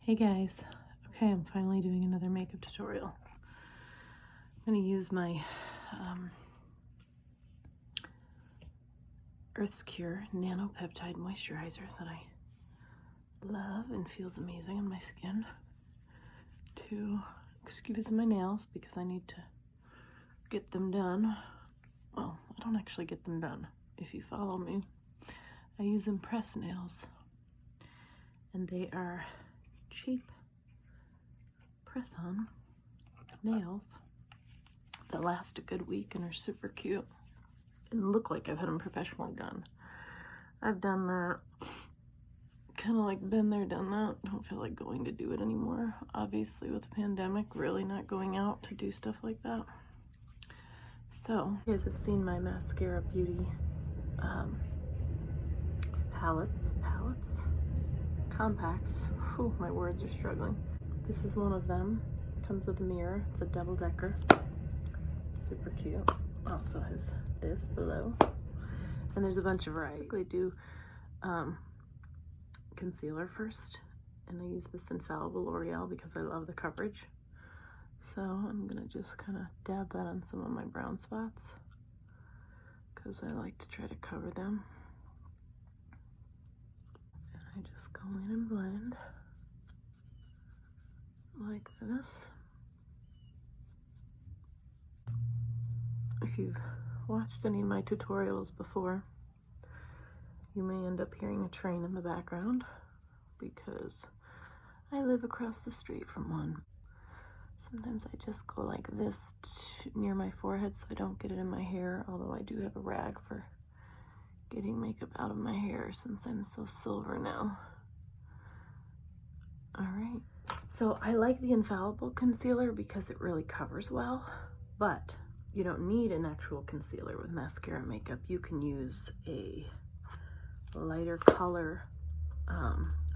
Hey guys, okay, I'm finally doing another makeup tutorial. I'm going to use my Earth's Cure Nanopeptide Moisturizer that I love and feels amazing on my skin to excuse my nails because I need to get them done. Well, I don't actually get them done. If you follow me, I use Impress nails, and they are cheap press-on nails that last a good week and are super cute and look like I've had them professionally done. I've done that, kind of like been there, done that. Don't feel like going to do it anymore. Obviously with the pandemic, really not going out to do stuff like that. So, you guys have seen my Maskcara Beauty palettes, compacts. Whew, my words are struggling. This is one of them. Comes with a mirror. It's a double-decker. Super cute. Also has this below. And there's a bunch of variety. I do concealer first. And I use this Infallible L'Oreal because I love the coverage. So I'm going to just kind of dab that on some of my brown spots because I like to try to cover them. And I just go in and blend like this. If you've watched any of my tutorials before, you may end up hearing a train in the background because I live across the street from one. Sometimes I just go like this near my forehead so I don't get it in my hair, although I do have a rag for getting makeup out of my hair since I'm so silver now. Alright, so I like the Infallible concealer because it really covers well, but you don't need an actual concealer with mascara makeup. You can use a lighter color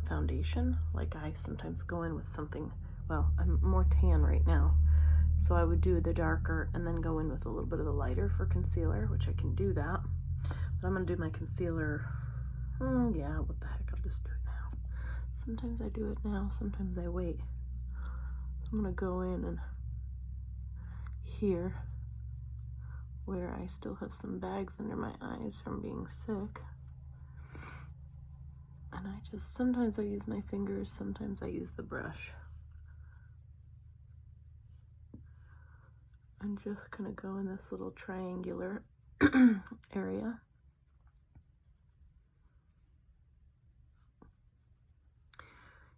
foundation. Like I sometimes go in with something, well, I'm more tan right now, so I would do the darker and then go in with a little bit of the lighter for concealer, which I can do that. But I'm gonna do my concealer, yeah, what the heck, I'll just do it now. Sometimes I do it now, sometimes I wait. So I'm gonna go in and here, where I still have some bags under my eyes from being sick. And I just, sometimes I use my fingers, sometimes I use the brush. I'm just gonna go in this little triangular area.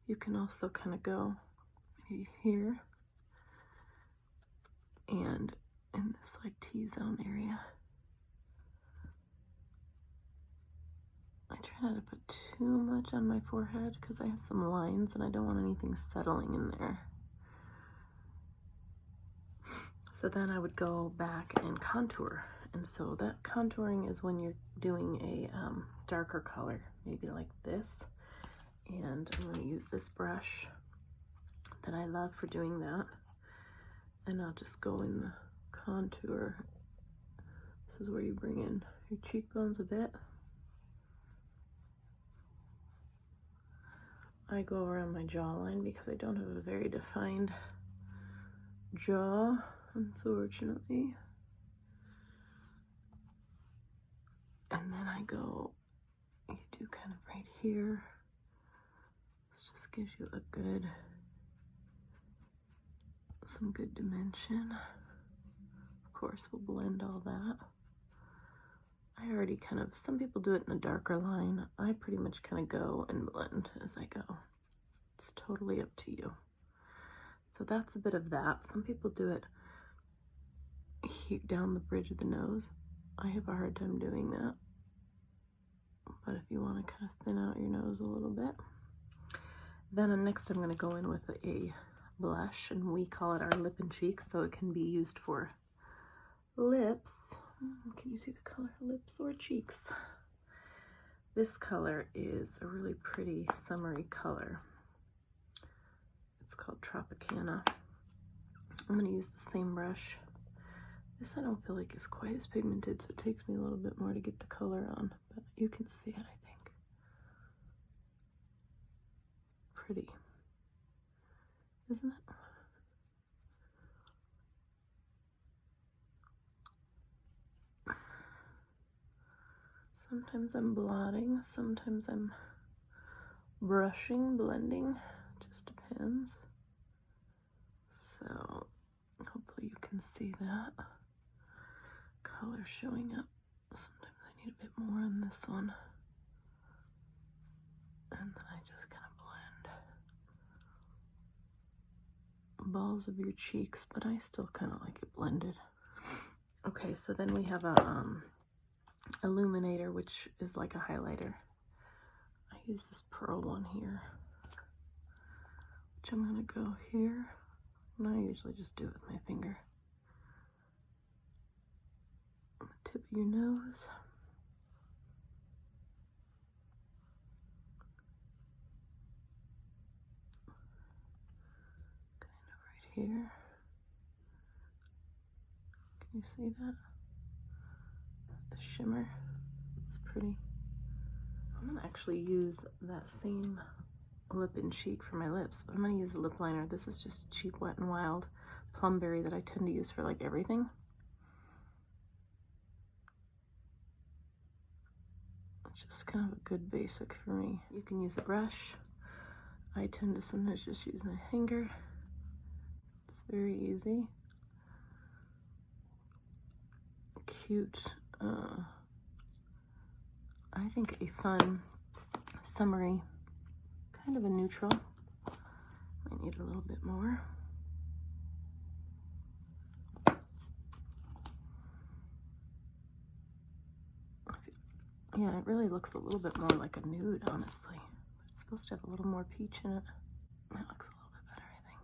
You can also kind of go here and in this like T-zone area. I try not to put too much on my forehead because I have some lines and I don't want anything settling in there. So then I would go back and contour. And so that contouring is when you're doing a darker color, maybe like this. And I'm going to use this brush that I love for doing that. And I'll just go in the contour. This is where you bring in your cheekbones a bit. I go around my jawline because I don't have a very defined jaw, unfortunately. And then I go, you do kind of right here. This just gives you a good, some good dimension. Of course, we'll blend all that. I already kind of, some people do it in a darker line. I pretty much kind of go and blend as I go. It's totally up to you. So that's a bit of that. Some people do it down the bridge of the nose. I have a hard time doing that. But if you want to kind of thin out your nose a little bit. Then next I'm going to go in with a blush, and we call it our lip and cheeks, so it can be used for lips. Can you see the color? Lips or cheeks. This color is a really pretty summery color. It's called Tropicana. I'm going to use the same brush. This I don't feel like is quite as pigmented, so it takes me a little bit more to get the color on, but you can see it, I think. Pretty. isn't it? Sometimes I'm blotting, sometimes I'm brushing, blending, just depends. So hopefully you can see that color showing up. Sometimes I need a bit more on this one. And then I just kind of blend balls of your cheeks, but I still kind of like it blended. Okay, so then we have a illuminator, which is like a highlighter. I use this pearl one here, which I'm gonna go here, and I usually just do it with my finger. On the tip of your nose. Kind of right here. Can you see that? The shimmer. It's pretty. I'm gonna actually use that same lip and cheek for my lips, but I'm gonna use a lip liner. This is just a cheap Wet n Wild Plumberry that I tend to use for like everything. It's just kind of a good basic for me. You can use a brush. I tend to sometimes just use my finger. It's very easy. Cute. I think a fun, summery, kind of a neutral. I need a little bit more. Yeah, it really looks a little bit more like a nude, honestly. It's supposed to have a little more peach in it. That looks a little bit better, I think.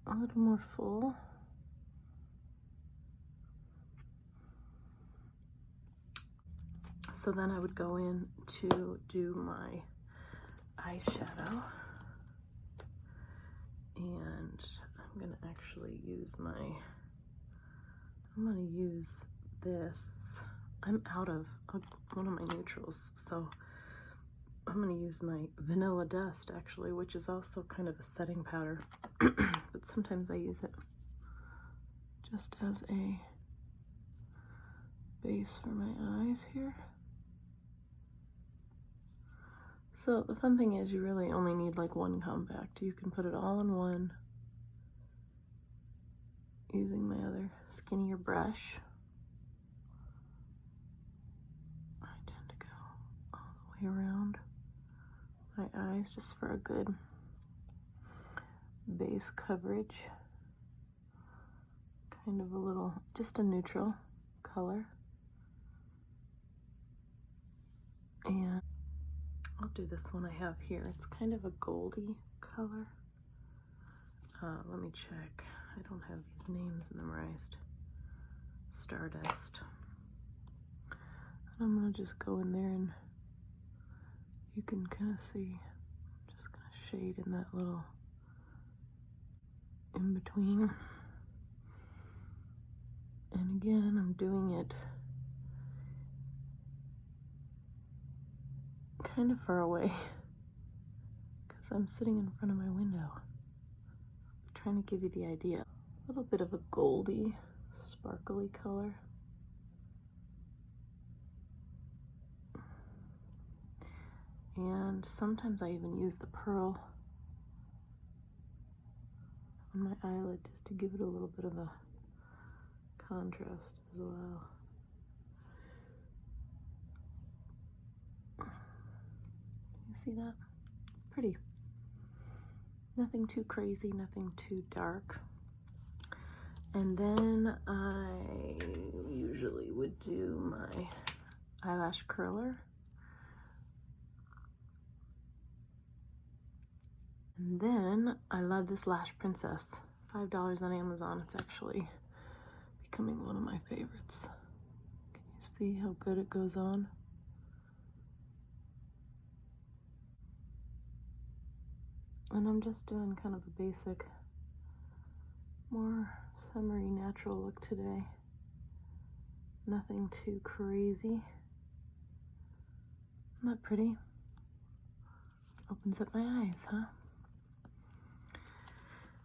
A little more full. So then I would go in to do my eyeshadow. And I'm gonna actually use I'm gonna use this. I'm out of one of my neutrals, so I'm gonna use my Vanilla Dust actually, which is also kind of a setting powder, but sometimes I use it just as a base for my eyes here. So the fun thing is you really only need like one compact. You can put it all in one using my other skinnier brush. I tend to go all the way around my eyes just for a good base coverage. Kind of a little, just a neutral color. And I'll do this one I have here. It's kind of a goldy color. Let me check. I don't have these names memorized. Stardust. I'm gonna just go in there and you can kind of see. I'm just gonna shade in that little in between. And again, I'm doing it kind of far away because I'm sitting in front of my window. I'm trying to give you the idea. A little bit of a goldy, sparkly color. And sometimes I even use the pearl on my eyelid just to give it a little bit of a contrast as well. You see that? It's pretty. Nothing too crazy, nothing too dark. And then I usually would do my eyelash curler. And then I love this Lash Princess. $5 on Amazon. It's actually becoming one of my favorites. Can you see how good it goes on? And I'm just doing kind of a basic, more summery natural look today. Nothing too crazy. Isn't that pretty? Opens up my eyes, huh?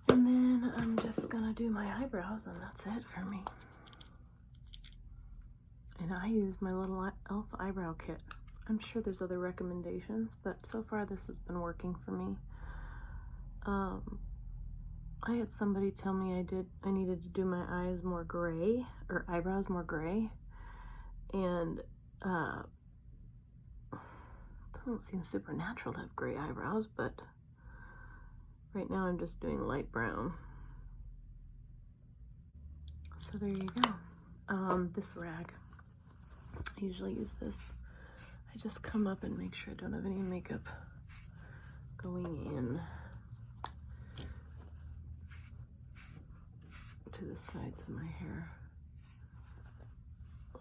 And then I'm just gonna do my eyebrows, and that's it for me. And I use my little e.l.f. eyebrow kit. I'm sure there's other recommendations, but so far this has been working for me. I had somebody tell me I needed to do my eyes more gray, or eyebrows more gray, and it doesn't seem super natural to have gray eyebrows, but right now I'm just doing light brown. So there you go. This rag, I usually use this. I just come up and make sure I don't have any makeup going in to the sides of my hair,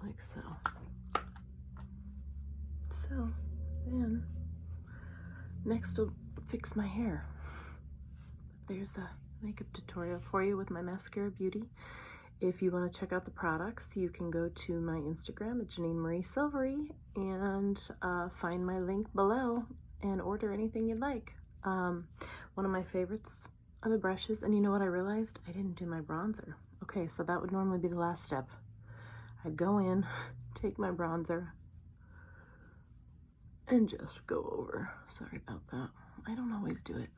like so. So then, next I'll fix my hair. There's a makeup tutorial for you with my Maskcara Beauty. If you want to check out the products, you can go to my Instagram at Janine Marie Silvery and find my link below and order anything you'd like. One of my favorites are the brushes, and you know what I realized? I didn't do my bronzer. Okay, so that would normally be the last step. I'd go in, take my bronzer, and just go over. Sorry about that. I don't always do it.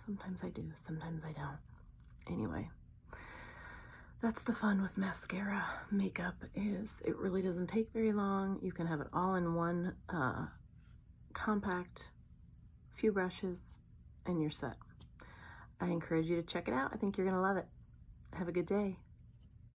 Sometimes I do, sometimes I don't. Anyway, that's the fun with mascara makeup, is it really doesn't take very long. You can have it all in one compact, few brushes, and you're set. I encourage you to check it out. I think you're gonna love it. Have a good day.